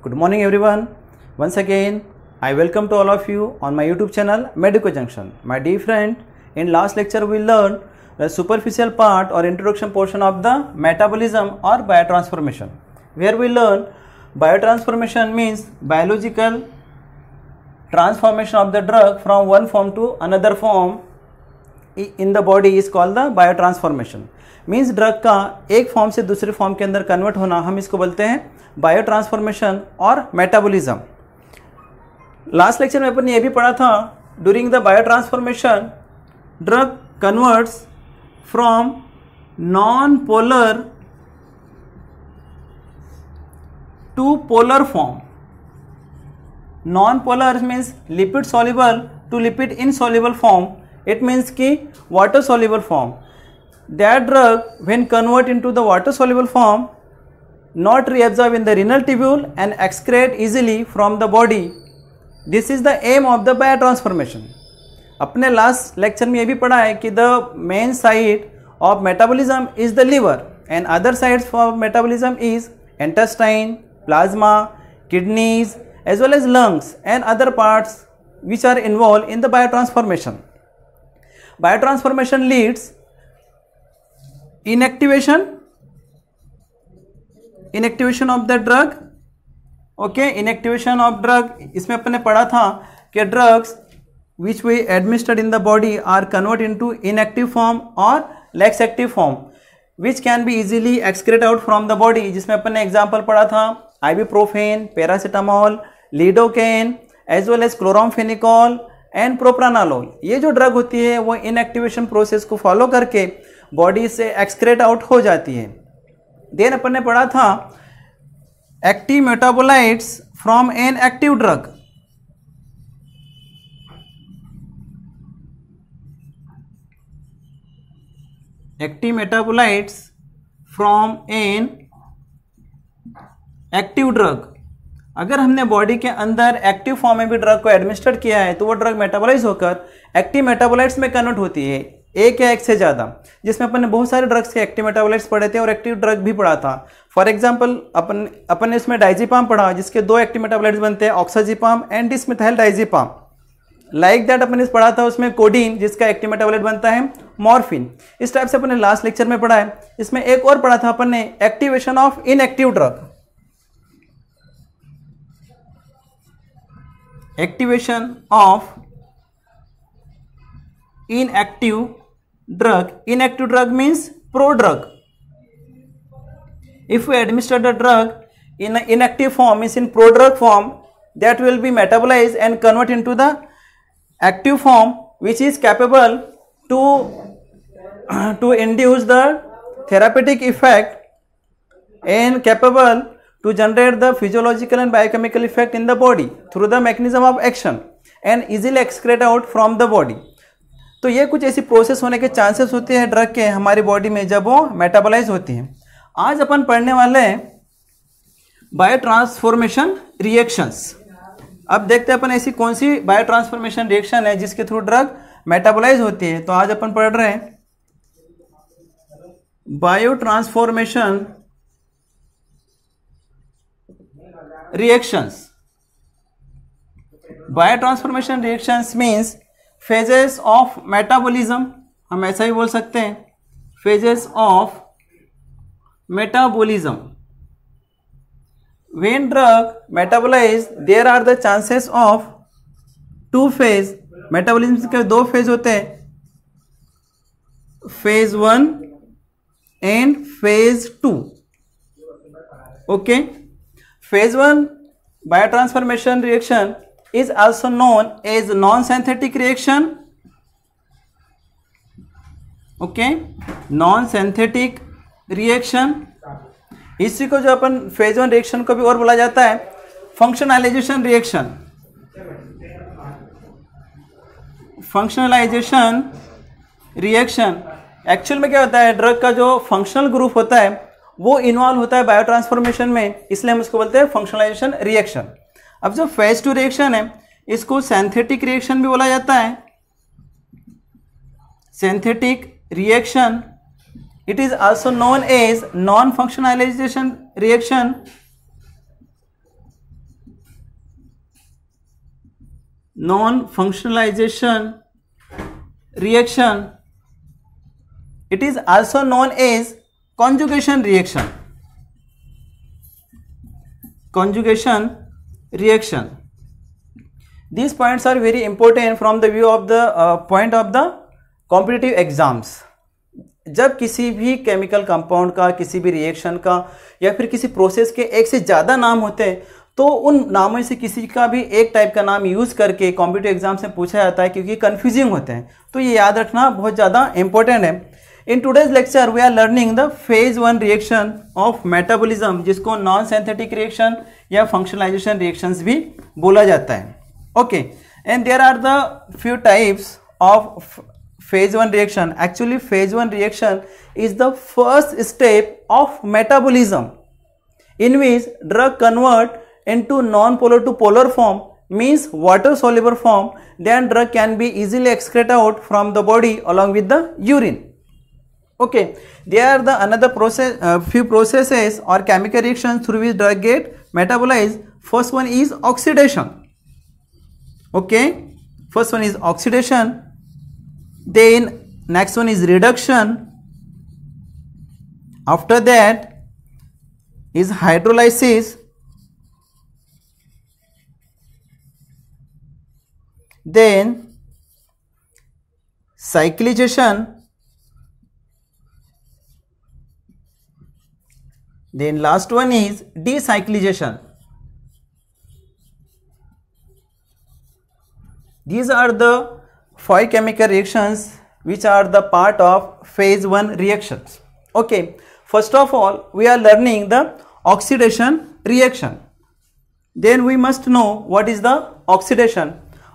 Good morning everyone. Once again, I welcome to all of you on my YouTube channel Medico Junction. My dear friend, in last lecture we learned the superficial part or introduction portion of the metabolism or biotransformation, where we learn biotransformation means biological transformation of the drug from one form to another form in the body is called the biotransformation. Means drug का एक form से दूसरे form के अंदर convert होना, हम इसको बोलते हैं बायोट्रांसफॉर्मेशन और मेटाबॉलिज्म. लास्ट लेक्चर में अपन ने ये भी पढ़ा था, during the biotransformation drug converts from non polar to polar form. Non polar means lipid soluble to lipid insoluble form. It means कि water soluble form. That drug when convert into the water soluble form not reabsorb in the renal tubule and excrete easily from the body. This is the aim of the biotransformation. अपने last lecture में ये भी पढ़ा है कि the main site of metabolism is the liver and other sites for metabolism is intestine, plasma, kidneys as well as lungs and other parts which are involved in the biotransformation. Biotransformation leads inactivation of the drug. Okay, inactivation of drug, इसमें अपन ने पढ़ा था कि drugs which we administered in the body are converted into inactive form or less active form which can be easily excreted out from the body. जिसमें अपन ने example पढ़ा था ibuprofen, paracetamol, lidocaine as well as chloramphenicol and propranolol. ये जो drug होती है वो inactivation process को फॉलो करके बॉडी से एक्सक्रेट आउट हो जाती है. देन अपन ने पढ़ा था active metabolites from an active drug. Active metabolites from an active drug. अगर हमने बॉडी के अंदर एक्टिव फॉर्म में भी ड्रग को एडमिनिस्टर किया है तो वो ड्रग मेटाबोलाइज होकर एक्टिव मेटाबोलाइट्स में कन्वर्ट होती है, एक या एक से ज़्यादा. जिसमें अपन ने बहुत सारे ड्रग्स के एक्टिव मेटाबोलाइट्स पढ़े थे और एक्टिव ड्रग भी पढ़ा था. फॉर एग्जांपल अपन ने इसमें डाइजीपाम पढ़ा जिसके दो एक्टिव मेटाबोलाइट्स बनते हैं, ऑक्साजीपाम एंड डिसमिथाइल डाइजीपाम. लाइक दैट अपन ने पढ़ा था उसमें कोडीन जिसका एक्टिव मेटाबोलाइट बनता है मॉर्फिन. इस टाइप से अपन ने लास्ट लेक्चर में पढ़ा है. इसमें एक और पढ़ा था अपन ने activation of inactive drug. Activation of inactive drug. Inactive drug means pro-drug. If we administer the drug in an inactive form, means in pro-drug form, that will be metabolized and convert into the active form, which is capable to induce the therapeutic effect and capable to generate the physiological and biochemical effect in the body through the mechanism of action and easily excrete out from the body. तो ये कुछ ऐसी process होने के chances होते हैं drug के हमारी बॉडी में जब वो मेटाबोलाइज होती हैं. आज अपन पढ़ने वाले हैं बायोट्रांसफॉर्मेशन रिएक्शंस. अब देखते हैं अपन ऐसी कौन सी बायोट्रांसफॉर्मेशन रिएक्शन है जिसके थ्रू ड्रग मेटाबोलाइज होती है. तो आज अपन पढ़ रहे हैं biotransformation reactions. Biotransformation reactions means phases of metabolism. हम ऐसा ही बोल सकते हैं phases of metabolism. When drug metabolize there are the chances of two phase. metabolism के दो फेज होते हैं, phase 1 and phase 2. Okay. Phase 1 biotransformation reaction is also known as non-synthetic reaction. Okay, non-synthetic reaction. इसी को जो अपन phase 1 reaction को भी और बोला जाता है functionalization reaction. functionalization reaction actual में क्या होता है, ड्रग का जो फंक्शनल ग्रुप होता है वो इन्वॉल्व होता है बायोट्रांसफॉर्मेशन में, इसलिए हम उसको बोलते हैं फंक्शनलाइजेशन रिएक्शन. अब जो फेज 2 रिएक्शन है इसको सिंथेटिक रिएक्शन भी बोला जाता है. Synthetic reaction It is also known as non-functionalization reaction. non-functionalization reaction. It is also known as conjugation reaction. Conjugation reaction. These points are very important from the view of the point of the competitive exams. जब किसी भी chemical compound का, किसी भी reaction का या फिर किसी प्रोसेस के एक से ज़्यादा नाम होते हैं तो उन नामों से किसी का भी एक टाइप का नाम यूज़ करके कॉम्पिटिटिव एग्जाम्स में पूछा जाता है, क्योंकि कंफ्यूजिंग होते हैं। तो ये याद रखना बहुत ज़्यादा इंपॉर्टेंट है। In today's lecture we are learning the phase 1 reaction of metabolism, जिसको नॉन सिंथेटिक रिएक्शन या फंक्शनलाइजेशन रिएक्शंस भी बोला जाता है। Okay, and there are the few types of phase 1 reaction. Actually phase 1 reaction is the first step of metabolism in which drug convert into non-polar to polar form, means water soluble form. Then drug can be easily excreted out from the body along with the urine. Okay, there are the another process, few processes or chemical reactions through which drug get metabolized. First one is oxidation. Okay, first one is oxidation. Then next one is reduction. After that is hydrolysis. Then cyclization. Then last one is decyclization. These are the 5 chemical reactions which are the part of phase 1 reactions. Okay, first of all we are learning the oxidation reaction. Then we must know what is the oxidation.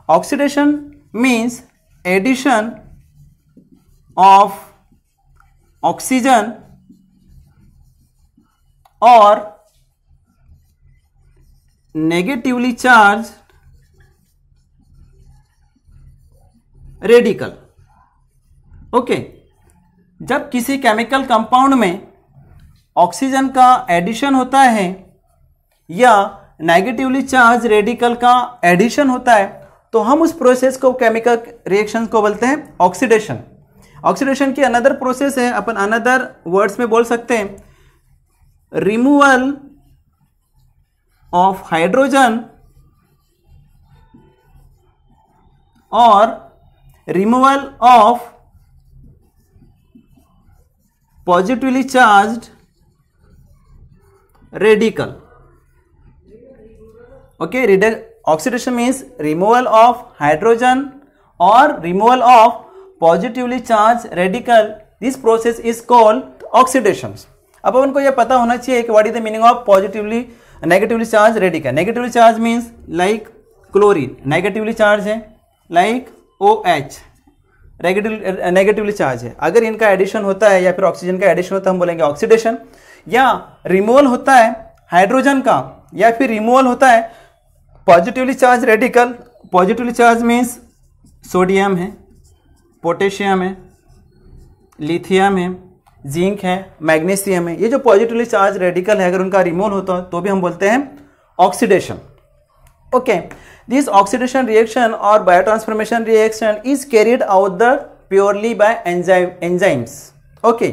Oxidation means addition of oxygen or negatively charged radical. Okay, जब किसी chemical compound में oxygen का addition होता है या negatively charge radical का addition होता है तो हम उस प्रोसेस को, केमिकल रिएक्शन को बोलते हैं ऑक्सीडेशन। ऑक्सीडेशन की अनदर प्रोसेस है, अपन अनदर वर्ड्स में बोल सकते हैं, रिमूवल ऑफ हाइड्रोजन और removal of positively charged radical. Okay, oxidation means removal of hydrogen or removal of positively charged radical. This process is called oxidation. अब अपन को यह पता होना चाहिए कि what is the meaning of positively negatively charged radical. Negatively charged means like chlorine, negatively charged है, like OH negatively charge है। अगर इनका एडिशन होता है या फिर ऑक्सीजन का एडिशन होता है हम बोलेंगे ऑक्सीडेशन। या रिमूवल होता है हाइड्रोजन का या फिर रिमूवल होता है positively charge radical. Positively charge means sodium है, पोटेशियम है, लिथियम है, जिंक है, मैग्नीशियम है। ये जो पॉजिटिवली चार्ज रेडिकल है अगर उनका रिमूवल होता है तो भी हम बोलते हैं oxidation. Okay, this oxidation reaction or biotransformation reaction is carried out the purely by enzymes. Okay,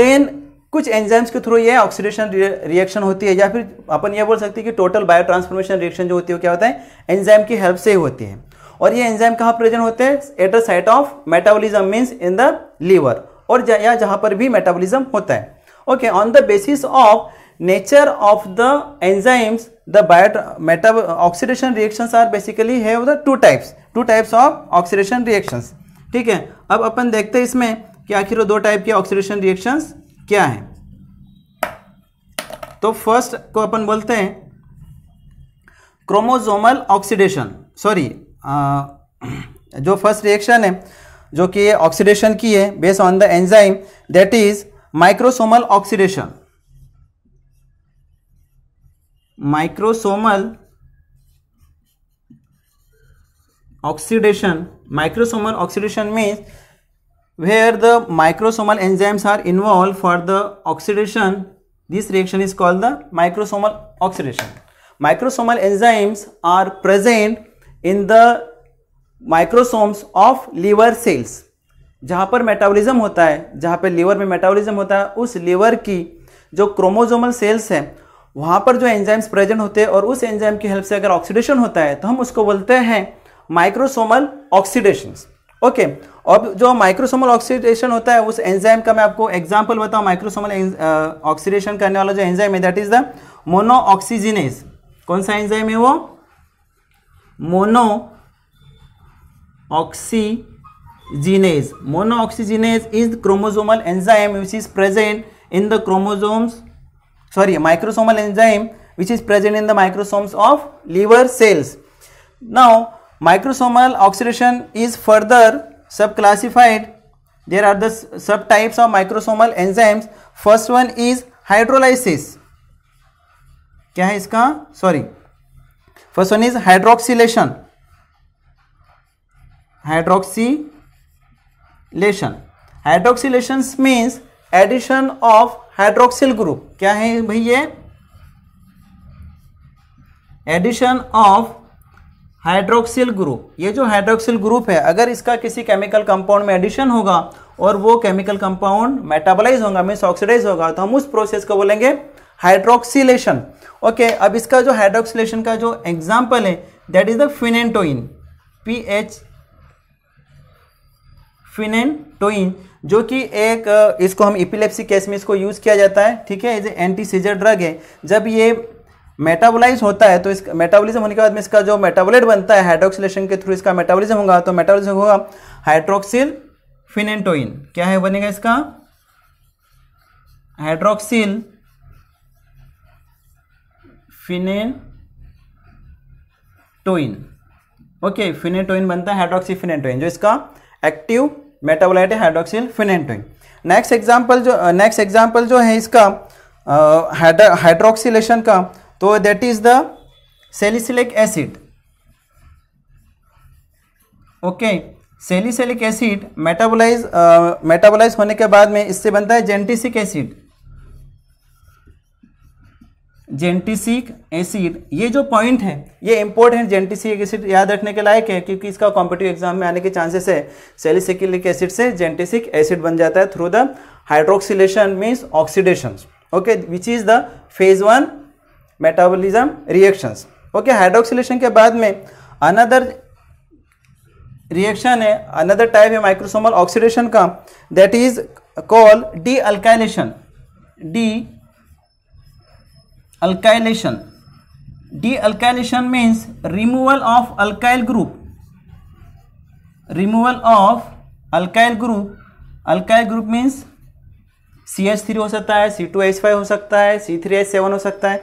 then कुछ एंजाइम्स के थ्रू ये ऑक्सीडेशन रिएक्शन होती है, या फिर अपन ये बोल सकते हैं कि टोटल बायोट्रांसफॉर्मेशन रिएक्शन जो होती है वो क्या होता है, एंजाइम की हेल्प से ही होती है। और ये एंजाइम कहाँ प्रेजेंट होते हैं, at the site of metabolism means in the liver, और या जहाँ पर भी मेटाबॉलिज्म होता है। Okay, on the basis of nature of the enzymes the oxidation reactions are basically have the two types of oxidation reactions. ठीक है, अब अपन देखते हैं इसमें कि आखिर वो 2 टाइप के ऑक्सीडेशन रिएक्शंस क्या हैं। तो फर्स्ट को अपन बोलते हैं क्रोमोसोमल ऑक्सीडेशन। सॉरी, जो फर्स्ट रिएक्शन है जो कि ऑक्सीडेशन की है based on the enzyme, that is microsomal oxidation. Microsomal oxidation. Microsomal oxidation means where the microsomal enzymes are involved for the oxidation. This reaction is called the microsomal oxidation. Microsomal enzymes are present in the microsomes of liver cells. जहाँ पर metabolism होता है, जहाँ पे liver में metabolism होता है, उस लीवर की जो क्रोमोसोमल सेल्स है वहाँ पर जो एंजाइम्स प्रेजेंट होते हैं और उस एंजाइम की हेल्प से अगर ऑक्सीडेशन होता है तो हम उसको बोलते हैं माइक्रोसोमल ऑक्सीडेशंस। ओके, अब जो माइक्रोसोमल ऑक्सीडेशन होता है उस एंजाइम का मैं आपको एग्जांपल बताऊं। माइक्रोसोमल ऑक्सीडेशन करने वाला जो एंजाइम है दैट इज द मोनोऑक्सीजिनेज। कौन सा एंजाइम है वो? Monooxygenase. Monooxygenase is chromosomal enzyme which is present in the chromosomes, microsomal enzyme which is present in the microsomes of liver cells. Now microsomal oxidation is further subclassified. There are the subtypes of microsomal enzymes. First one is hydrolysis. क्या है इसका? First one is hydroxylation. Hydroxylation means addition of hydroxyl group. क्या है भाई ये? Addition of hydroxyl group. ये जो hydroxyl group है अगर इसका किसी केमिकल कंपाउंड में एडिशन होगा और वो केमिकल कंपाउंड मेटाबोलाइज होगा, मीन्स ऑक्सीडाइज होगा, तो हम उस प्रोसेस को बोलेंगे हाइड्रोक्सिलेशन। ओके, अब इसका जो हाइड्रोक्सिलेशन का जो एग्जाम्पल है दैट इज द फिनेंटोइन, फिनेंटोइन, जो कि एक इसको हम इपिलेप्सी केस में इसको यूज किया जाता है। ठीक है, एज एंटी सीजर ड्रग है। जब ये मेटाबोलाइज होता है तो इस मेटाबॉलिज्म होने के बाद में इसका जो मेटाबोलाइट बनता है हाइड्रोक्सिलेशन के थ्रू इसका मेटाबॉलिज्म होगा, तो मेटाबॉलिज्म होगा हाइड्रोक्सिल फिनेंटोइन। क्या है बनेगा इसका? हाइड्रोक्सिल फिनेंटोइन। ओके, फिनेंटोइन बनता है हाइड्रोक्सी फिनेंटोइन, जो इसका एक्टिव मेटाबोलाइट है हाइड्रोक्सिल फिनेंटोइन। नेक्स्ट एग्जांपल जो है इसका हाइड्रोक्सिलेशन का, तो that is the salicylic acid. Okay, salicylic acid metabolize होने के बाद में इससे बनता है जेंटिसिक एसिड। जेंटिसिक एसिड, ये जो पॉइंट है ये इंपॉर्टेंट, जेंटिसिक एसिड याद रखने के लायक है क्योंकि इसका कॉम्पिटिटिव एग्जाम में आने के चांसेस है। सैलिसिलिक एसिड से जेंटिसिक एसिड बन जाता है through the hydroxylation means oxidation. Okay, which is the phase 1 metabolism reactions. Okay, hydroxylation के बाद में अनदर रिएक्शन है, अनदर टाइप है माइक्रोसोमल ऑक्सीडेशन का, that is called D alkylation. De-alkylation means removal of alkyl group. Alkyl group means CH3 हो सकता है, C2H5 हो सकता है, C3H7 हो सकता है।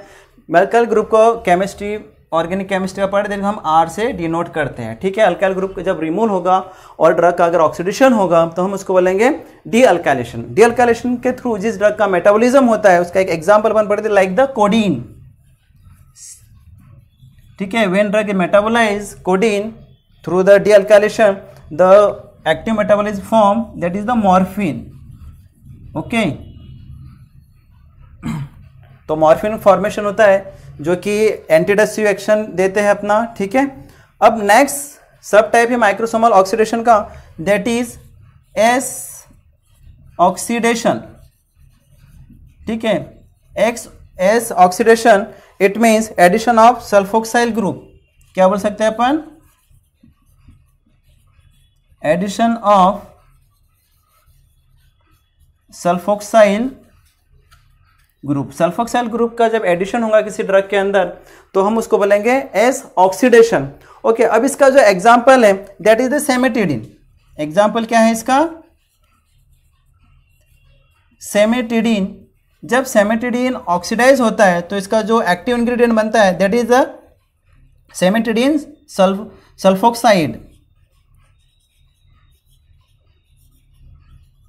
अल्काइल ग्रुप को केमिस्ट्री, ऑर्गेनिक केमिस्ट्री का पढ़ते हैं हम R से डिनोट करते हैं। ठीक है, अल्काइल ग्रुप जब रिमूव होगा और ड्रग का अगर ऑक्सीडेशन होगा तो हम उसको बोलेंगे डी अल्काइलेशन। डी अल्काइलेशन के थ्रू जिस ड्रग का मेटाबॉलिज्म होता है उसका एक एग्जांपल बन पड़ते लाइक द कोडीन। ठीक है, when drug metabolize codeine through the dealkylation the active metabolism form that is the morphine. Okay, तो मॉर्फिन फॉर्मेशन होता है जो कि एंटीडेप्रेसिव एक्शन देते हैं अपना। ठीक है, अब नेक्स्ट सब टाइप है माइक्रोसोमल ऑक्सीडेशन का, दैट इज एस ऑक्सीडेशन। ठीक है, S oxidation it means addition of sulfoxyl group. क्या बोल सकते हैं अपन? Addition of sulfoxyl group. Sulfoxyl group का जब एडिशन होगा किसी ड्रग के अंदर तो हम उसको बोलेंगे एस ऑक्सीडेशन। ओके, अब इसका जो एग्जांपल है दैट इज द सेमेटिडिन। एग्जांपल क्या है इसका? सेमेटिडिन। जब सेमेटिडिन ऑक्सीडाइज होता है तो इसका जो एक्टिव इंग्रेडिएंट बनता है that is the cimetidine sulfoxide.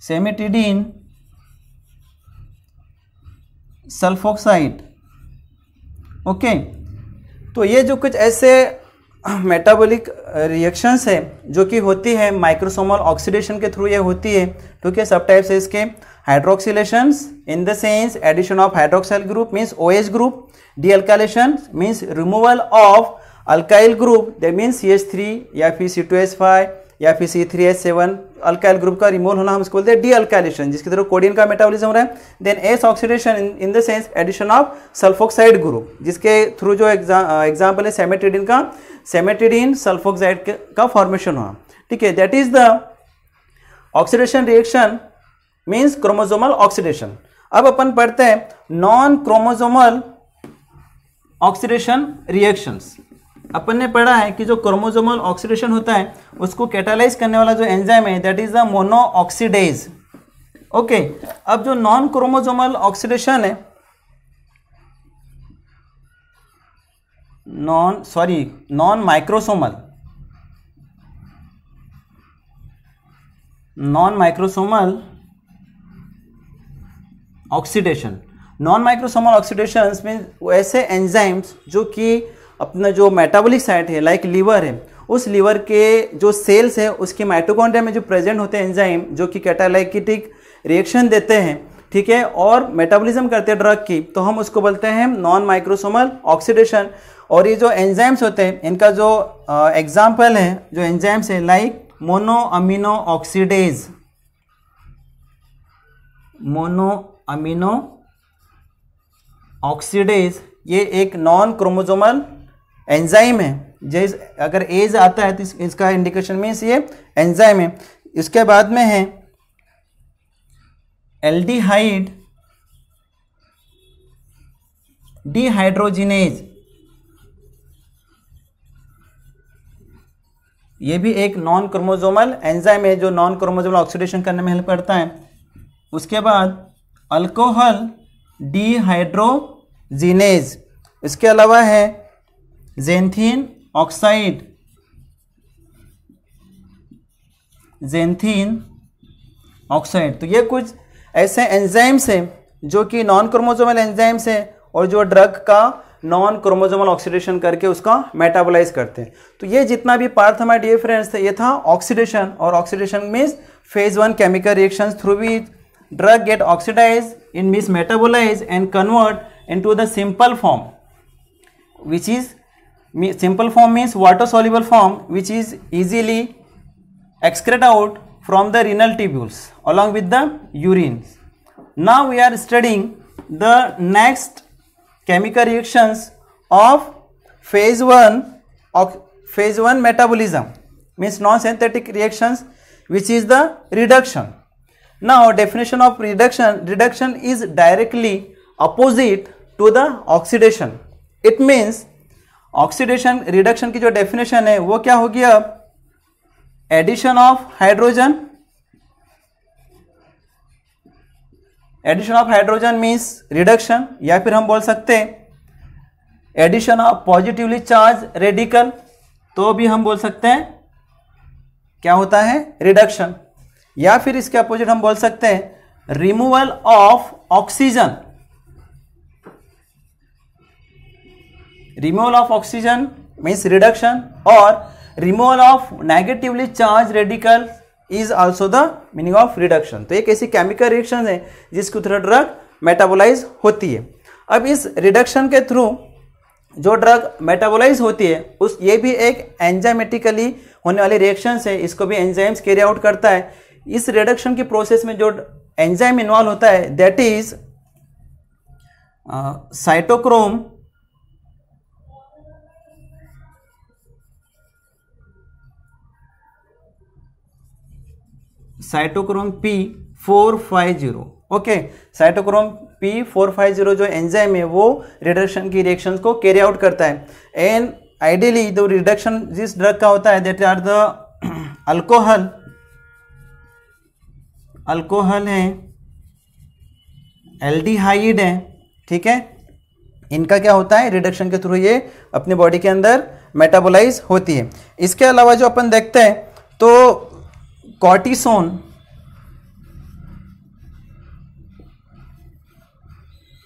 Cimetidine sulfoxide. Okay, तो ये जो कुछ ऐसे मेटाबॉलिक रिएक्शंस है जो कि होती है माइक्रोसोमल ऑक्सीडेशन के थ्रू ये होती है। ठीक है, सब टाइप्स है इसके। Hydroxylations in the sense addition of hydroxyl group means OH group. Dealkylation means removal of alkyl group that means CH3 या फिर C2H5 या फिर C3H7 अल्काइल ग्रुप का रिमूवल होना हम इसको बोलते हैं डी अल्काइलेशन, जिसकी तरह कोडिन का मेटाबॉलिज्म हो रहा है। Then S oxidation in the sense addition of sulfoxide group, जिसके थ्रू जो एग्जाम्पल है सेमेटिडिन का, सेमेटिडिन सल्फोक्साइड का फॉर्मेशन हुआ, ठीक है। That is the oxidation reaction means chromosomal oxidation. अब अपन पढ़ते हैं नॉन क्रोमोसोमल ऑक्सीडेशन रिएक्शंस। अपन ने पढ़ा है कि जो क्रोमोसोमल ऑक्सीडेशन होता है उसको कैटालाइज करने वाला जो एंजाइम है दैट इज द मोनोऑक्सीडेज। ओके, अब जो नॉन क्रोमोसोमल ऑक्सीडेशन है, non microsomal oxidation. Non microsomal oxidation mean ऐसे एंजाइम्स जो कि अपना जो मेटाबॉलिक साइट है लाइक लीवर है, उस लीवर के जो सेल्स है उसके माइटोकॉन्ड्रिया में जो प्रेजेंट होते हैं एंजाइम जो कि कैटालाइटिक रिएक्शन देते हैं, ठीक है, और मेटाबॉलिज्म करते हैं ड्रग की, तो हम उसको बोलते हैं नॉन माइक्रोसोमल ऑक्सीडेशन। और ये जो एंजाइम्स होते हैं इनका जो एग्जाम्पल है जो एंजाइम्स है like mono amino oxidase, mono amino oxidase, ये एक नॉन क्रोमोसोमल एंजाइम है। जैसे अगर एज आता है तो इसका इंडिकेशन मीन्स ये एंजाइम है। इसके बाद में है एल्डिहाइड डिहाइड्रोजिनेज, ये भी एक नॉन क्रोमोसोमल एंजाइम है जो नॉन क्रोमोसोमल ऑक्सीडेशन करने में हेल्प करता है। उसके बाद अल्कोहल डिहाइड्रोजिनेज, इसके अलावा है ज़ैंथीन ऑक्साइड, ज़ैंथीन ऑक्साइड। तो ये कुछ ऐसे एंजाइम्स हैं जो कि नॉन क्रोमोसोमल एंजाइम्स हैं और जो ड्रग का नॉन क्रोमोसोमल ऑक्सीडेशन करके उसका मेटाबोलाइज करते हैं। तो ये जितना भी पार्ट था माय डियर फ्रेंड्स, ये था ऑक्सीडेशन। और oxidation means phase 1 chemical reactions through which drug get oxidize in means metabolize and convert into the simple form, which is simple form means water soluble form which is easily excreted out from the renal tubules along with the urine. Now we are studying the next chemical reactions of phase 1 metabolism means non-synthetic reactions, which is the reduction. Now definition of reduction is directly opposite to the oxidation. It means oxidation reduction की जो definition है वो क्या होगी, अब addition of hydrogen, addition of hydrogen means reduction, या फिर हम बोल सकते हैं addition of positively charge radical, तो भी हम बोल सकते हैं क्या होता है रिडक्शन। या फिर इसके अपोजिट हम बोल सकते हैं removal of oxygen, removal of oxygen means reduction, और removal of negatively charge radical is also the meaning of reduction. तो एक ऐसी केमिकल रिएक्शन है जिसके थ्रू ड्रग मेटाबोलाइज होती है। अब इस रिडक्शन के थ्रू जो ड्रग मेटाबोलाइज होती है उस ये भी एक एंजाइमेटिकली होने वाली रिएक्शन है, इसको भी एंजाइम्स कैरी आउट करता है। इस रिडक्शन की प्रोसेस में जो एंजाइम इन्वॉल्व होता है that is cytochrome P450। Okay, cytochrome P450 जो एंजाइम है वो रिडक्शन की रिएक्शंस को कैरी आउट करता है। एंड आइडियली जो रिडक्शन जिस ड्रग का होता है दैट आर द अल्कोहल है, एल्डिहाइड है, ठीक है, इनका क्या होता है रिडक्शन के थ्रू ये अपने बॉडी के अंदर मेटाबोलाइज होती है। इसके अलावा जो अपन देखते हैं तो कॉर्टिसोन,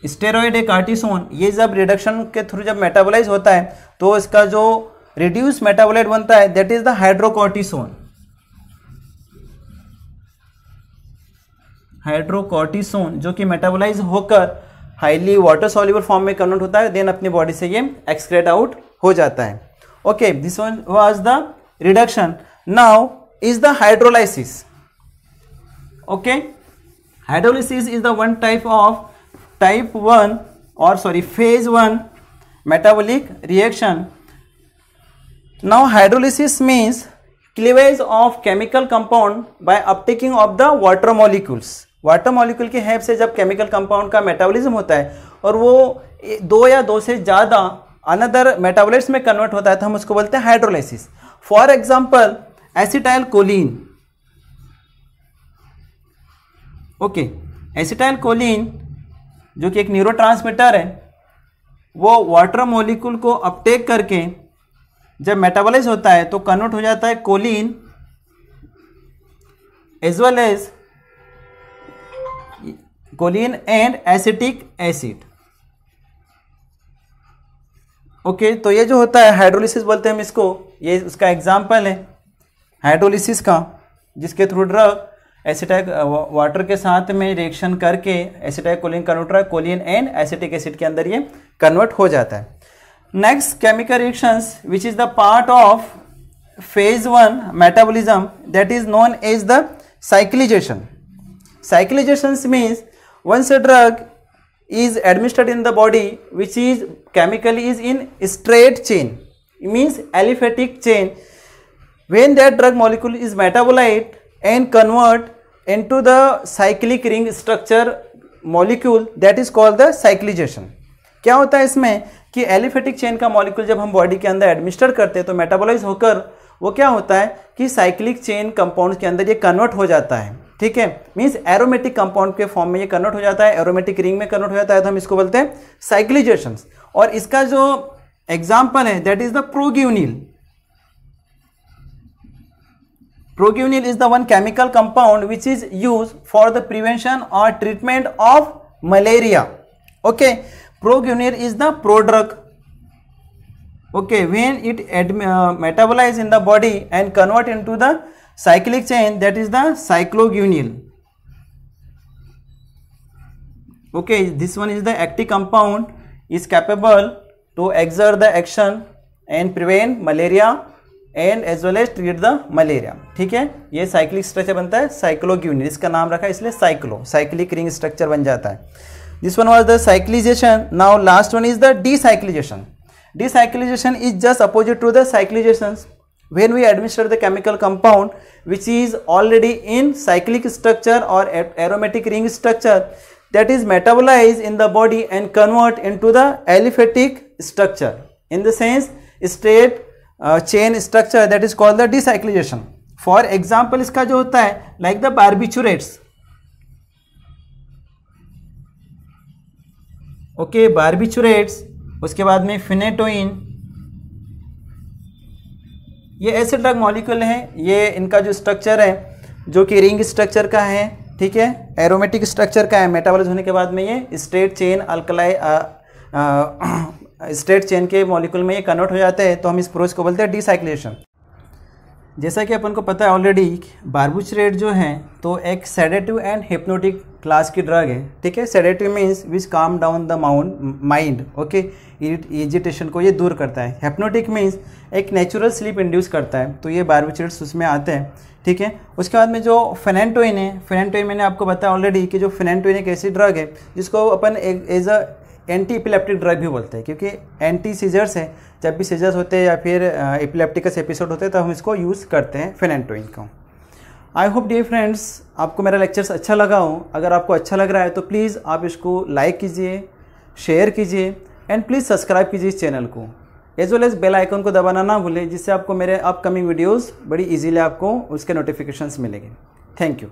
स्टेरॉइड है कॉर्टिसोन, ये जब रिडक्शन के थ्रू जब मेटाबोलाइज होता है तो इसका जो रिड्यूस मेटाबोलाइट बनता है that is the hydrocortisone. Hydrocortisone जो कि मेटाबोलाइज होकर हाईली वाटर सॉल्युबल फॉर्म में कन्वर्ट होता है, देन अपनी बॉडी से ये एक्सक्रेट आउट हो जाता है। Okay, this one was the reduction. Now is the hydrolysis. Okay, hydrolysis is the one type of phase 1 metabolic reaction. Now hydrolysis means cleavage of chemical compound by uptaking of the water molecules. Water molecule की help से जब chemical compound का metabolism होता है और वो 2 या 2 से ज़्यादा अनदर मेटाबोलाइट्स में कन्वर्ट होता है तो हम उसको बोलते हैं hydrolysis. For example acetyl choline. Okay, acetyl choline जो कि एक न्यूरोट्रांसमीटर है, वो वाटर मॉलिक्यूल को अपटेक करके जब मेटाबोलाइज होता है तो कन्वर्ट हो जाता है choline as well as choline and acetic acid. Okay, तो ये जो होता है हाइड्रोलिसिस बोलते हैं हम इसको. ये उसका एग्जांपल है हाइड्रोलिसिस का, जिसके थ्रू ड्रग एसिटाइल वाटर के साथ में रिएक्शन करके acetyl choline converter Colin and acetic acid के अंदर ये कन्वर्ट हो जाता है. Next chemical reactions which is the part of phase 1 metabolism, that is known as the cyclization. Cyclization means once a drug is administered in the body which is chemically is in straight chain, it means aliphatic chain, when that drug molecule is metabolized and convert into the cyclic ring structure molecule, that is called the cyclization. क्या होता है इसमें कि aliphatic chain का molecule जब हम body के अंदर एडमिनिस्टर करते हैं तो मेटाबोलाइज होकर वो क्या होता है कि साइक्लिक चेन कंपाउंड्स के अंदर ये कन्वर्ट हो जाता है. ठीक है, मींस एरोमेटिक कंपाउंड के फॉर्म में ये कन्वर्ट हो जाता है, एरोमेटिक रिंग में कन्वर्ट हो जाता है, तो हम इसको बोलते हैं साइक्लिजेशन. और इसका जो एग्जाम्पल है that is the proguanil. Proguanil is the one chemical compound which is used for the prevention or treatment of malaria. Okay, Proguanil is the prodrug. Okay, when it metabolize in the body and convert into the cyclic chain, that is the cycloguanil. Okay, this one is the active compound, is capable to exert the action and prevent malaria and as well as treat the malaria. ठीक है, ये cyclic structure बनता है साइक्लोग्यूनिल, इसका नाम रखा है इसलिए साइक्लिक रिंग स्ट्रक्चर बन जाता है. This one was the cyclization. Now last one is the decyclization. Decyclization is just opposite to the cyclization. When we administer the chemical compound which is already in cyclic structure और aromatic ring structure, that is metabolized in the body and convert into the aliphatic structure, in the sense straight chain structure, that is called the decyclization. For example इसका जो होता है like the barbiturates. Okay, barbiturates, उसके बाद में phenytoin, ये ऐसे drug molecule हैं. ये इनका जो स्ट्रक्चर है जो कि रिंग स्ट्रक्चर का है, ठीक है, एरोमेटिक स्ट्रक्चर का है. मेटाबॉलिज्म होने के बाद में ये straight chain alkali straight chain के मॉलिक्यूल में ये कन्वर्ट हो जाते हैं, तो हम इस प्रोसेस को बोलते हैं डीसाइक्लिजेशन. जैसा कि अपन को पता है ऑलरेडी, बार्बिचुरेट जो है तो एक सेडेटिव एंड हिप्नोटिक क्लास की ड्रग है. ठीक है, sedative means which calm down the mind. Okay, agitation को ये दूर करता है. हिप्नोटिक मीन्स एक नेचुरल स्लीप इंड्यूस करता है, तो ये बार्बिचुरेट्स उसमें आते हैं. ठीक है, उसके बाद में जो फेनेंटोइन है, फेनेंटोइन मैंने आपको बताया ऑलरेडी कि जो फेनेंटोइन एक ऐसी ड्रग है जिसको अपन as a anti epileptic drug भी बोलते हैं, क्योंकि एंटी सीजर्स है. जब भी सीजर्स होते हैं या फिर इपिलेप्टिकस एपिसोड होते हैं तो हम इसको यूज़ करते हैं फेनेंटोइन को. आई होप डियर फ्रेंड्स आपको मेरा लेक्चर्स अच्छा लगा हो. अगर आपको अच्छा लग रहा है तो प्लीज़ आप इसको लाइक कीजिए, शेयर कीजिए एंड प्लीज़ सब्सक्राइब कीजिए इस चैनल को, as well as bell icon को दबाना ना भूलें, जिससे आपको मेरे अपकमिंग वीडियोज़ बड़ी ईजीली आपको उसके नोटिफिकेशंस मिलेंगे. Thank you.